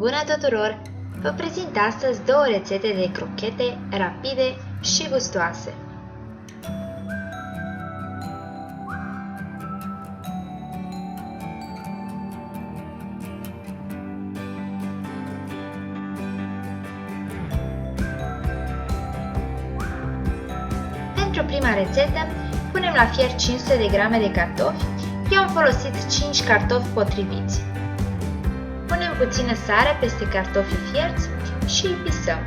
Bună tuturor! Vă prezint astăzi două rețete de crochete rapide și gustoase. Pentru prima rețetă, punem la fier 500 de grame de cartofi. Eu am folosit 5 cartofi potriviți. Punem puțină sare peste cartofii fierți și îi pisăm.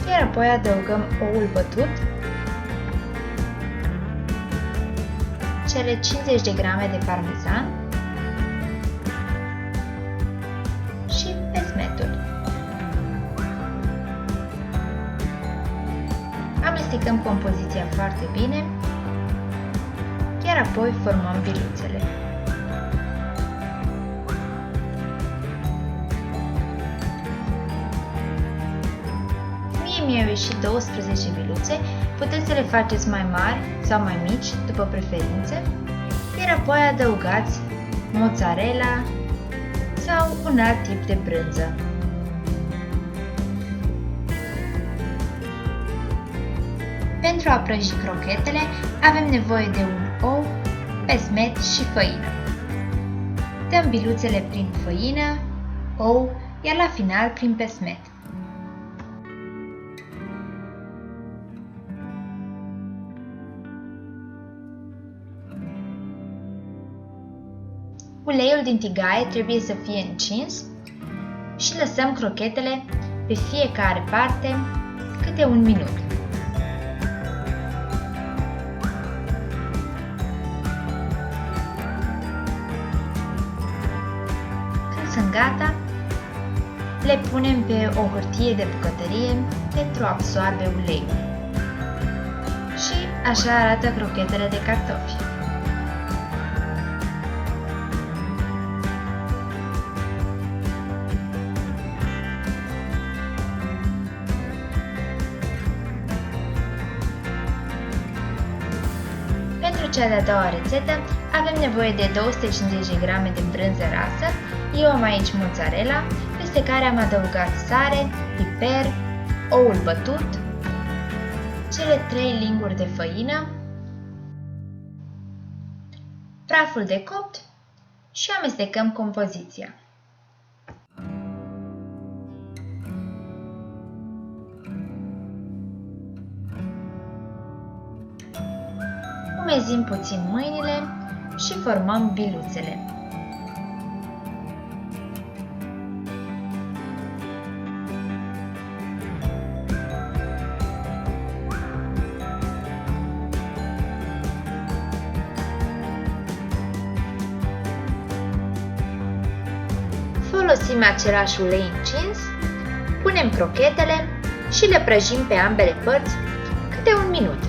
Iar apoi adăugăm oul bătut, cele 50 de grame de parmezan și pesmetul. Amestecăm compoziția foarte bine, iar apoi formăm biluțele. Mie mi-au ieșit 12 biluțe, puteți să le faceți mai mari sau mai mici, după preferințe, iar apoi adăugați mozzarella sau un alt tip de brânză. Pentru a prăji crochetele avem nevoie de un ou, pesmet și făină. Dăm biluțele prin făină, ou, iar la final prin pesmet. Uleiul din tigaie trebuie să fie încins și lăsăm crochetele pe fiecare parte câte un minut. Sunt gata, le punem pe o hârtie de bucătărie pentru a absorbe uleiul. Și așa arată crochetele de cartofi. Pentru cea de-a doua rețetă avem nevoie de 250 de grame de brânză rasă. Eu am aici mozzarella, peste care am adăugat sare, piper, oul bătut, cele 3 linguri de făină, praful de copt și amestecăm compoziția. Umezim puțin mâinile și formăm biluțele. Folosim același ulei încins, punem crochetele și le prăjim pe ambele părți câte un minut.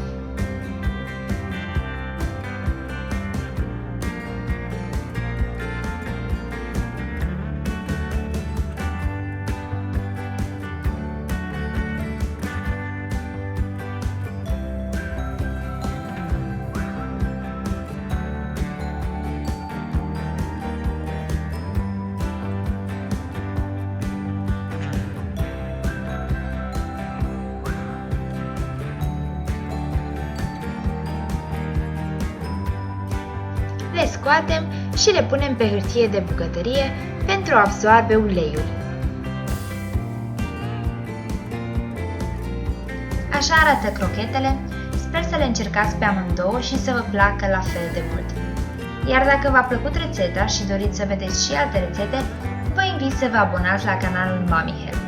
Le scoatem și le punem pe hârtie de bucătărie pentru a absorbe uleiul. Așa arată crochetele, sper să le încercați pe amândouă și să vă placă la fel de mult. Iar dacă v-a plăcut rețeta și doriți să vedeți și alte rețete, vă invit să vă abonați la canalul Mami Help.